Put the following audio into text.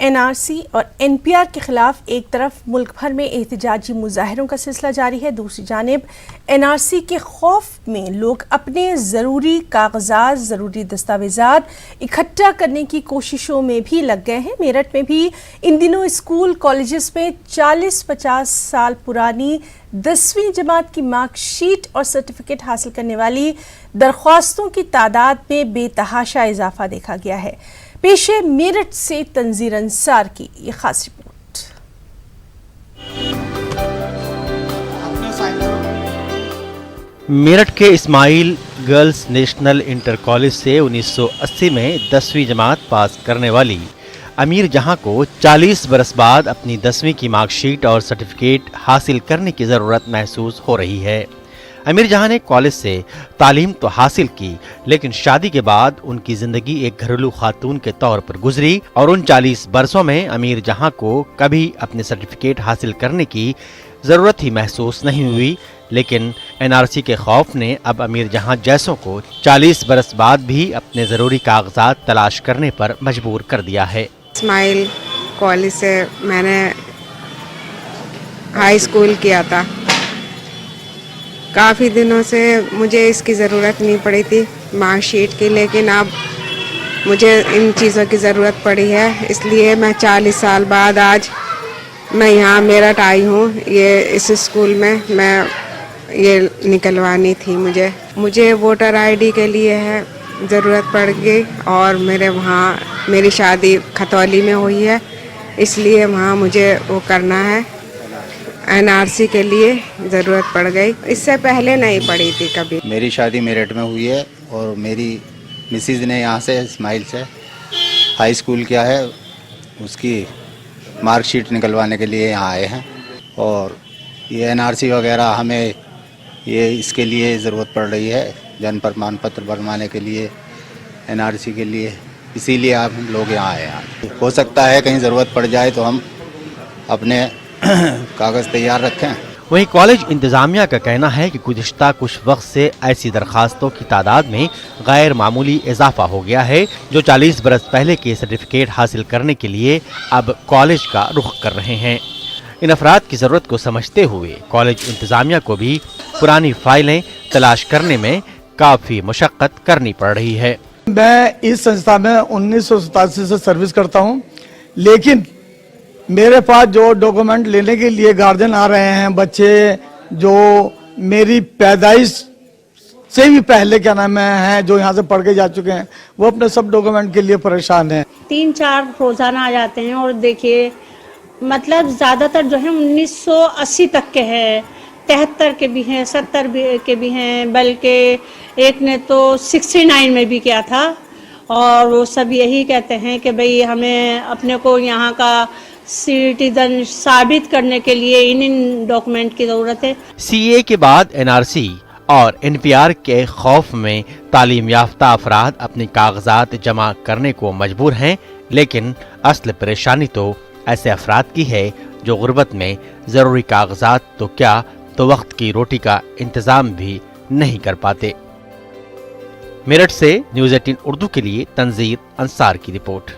NRC اور NPR کے خلاف ایک طرف ملک بھر میں احتجاجی مظاہروں کا سلسلہ جاری ہے، دوسری جانب NRC کے خوف میں لوگ اپنے ضروری کاغذات، ضروری دستاویزات اکٹھا کرنے کی کوششوں میں بھی لگ گئے ہیں۔ میرٹھ میں بھی ان دنوں اسکول کالجز میں 40-50 سال پرانی 10ویں جماعت کی مارک شیٹ اور سرٹیفکیٹ حاصل کرنے والی درخواستوں کی تعداد میں بے تحاشا اضافہ دیکھا گیا ہے۔ پیش ہے میرٹھ سے تنزیر انصار کی یہ خاص رپورٹ۔ میرٹھ کے اسماعیل گرلز نیشنل انٹر کالج سے 1980 میں 10ویں جماعت پاس کرنے والی امیر جہاں کو 40 برس بعد اپنی 10ویں کی مارک شیٹ اور سرٹیفکیٹ حاصل کرنے کی ضرورت محسوس ہو رہی ہے۔ امیر جہاں نے کالج سے تعلیم تو حاصل کی، لیکن شادی کے بعد ان کی زندگی ایک گھریلو خاتون کے طور پر گزری اور ان 40 برسوں میں امیر جہاں کو کبھی اپنے سرٹیفکیٹ حاصل کرنے کی ضرورت ہی محسوس نہیں ہوئی، لیکن NRC کے خوف نے اب امیر جہاں جیسوں کو 40 برس بعد بھی اپنے ضروری کاغذات تلاش کرنے پر مجبور کر دیا ہے۔ اسماعیل کالج سے میں نے ہائی اسکول کیا تھا، کافی دنوں سے مجھے اس کی ضرورت نہیں پڑی تھی مارک شیٹ کی، لیکن اب مجھے ان چیزوں کی ضرورت پڑی ہے، اس لیے میں 40 سال بعد آج میں یہاں میرٹھ آئی ہوں۔ یہ اس اسکول میں یہ نکلوانی تھی مجھے ووٹر ID کے لیے ہے ضرورت پڑ گئی، اور میری شادی کھتولی میں ہوئی ہے، اس لیے وہاں مجھے وہ کرنا ہے، NRC کے لیے ضرورت پڑ گئی، اس سے پہلے نہیں پڑی تھی کبھی۔ میری شادی میرٹھ میں ہوئی ہے اور میری مسز نے یہاں سے اسماعیل سے ہائی اسکول کیا ہے، اس کی مارک شیٹ نکلوانے کے لیے یہاں آئے ہیں، اور یہ NRC وغیرہ ہمیں اس کے لیے ضرورت پڑ رہی ہے، جن پرمان پتر بنوانے کے لیے NRC کے لیے، اسی لیے آپ لوگ یہاں آئے ہیں۔ ہو سکتا ہے کہیں ضرورت پڑ جائے تو ہم اپنے کاغذ تیار رکھیں۔ وہیں کالج انتظامیہ کا کہنا ہے کہ گزشتہ کچھ وقت سے ایسی درخواستوں کی تعداد میں غیر معمولی اضافہ ہو گیا ہے، جو 40 برس پہلے کے سرٹیفکیٹ حاصل کرنے کے لیے اب کالج کا رخ کر رہے ہیں۔ ان افراد کی ضرورت کو سمجھتے ہوئے کالج انتظامیہ کو بھی پرانی فائلیں تلاش کرنے میں کافی مشقت کرنی پڑ رہی ہے۔ میں اس سنستھا میں 1987 سے سروس کرتا ہوں، لیکن میرے پاس جو ڈاکومنٹ لینے کے لیے گارجین آ رہے ہیں، بچے جو میری پیدائش سے بھی پہلے ہیں جو یہاں سے پڑھ کے جا چکے ہیں، وہ اپنے سب ڈاکومنٹ کے لیے پریشان ہیں۔ 3-4 روزانہ آ جاتے ہیں، اور دیکھیے مطلب زیادہ تر جو ہے 1980 تک کے ہیں، 73 کے بھی ہیں، 70 کے بھی ہیں، بلکہ ایک نے تو 69 میں بھی کیا تھا، اور وہ سب یہی کہتے ہیں کہ بھئی ہمیں اپنے کو یہاں کا سٹیزن ثابت کرنے کے لیے ان ڈاکومنٹ کی ضرورت ہے۔ CA کے بعد NRC اور NPR کے خوف میں تعلیم یافتہ افراد اپنے کاغذات جمع کرنے کو مجبور ہیں، لیکن اصل پریشانی تو ایسے افراد کی ہے جو غربت میں ضروری کاغذات تو کیا تو وقت کی روٹی کا انتظام بھی نہیں کر پاتے۔ میرٹھ سے نیوز 18 اردو کے لیے تنزیر انصار کی رپورٹ۔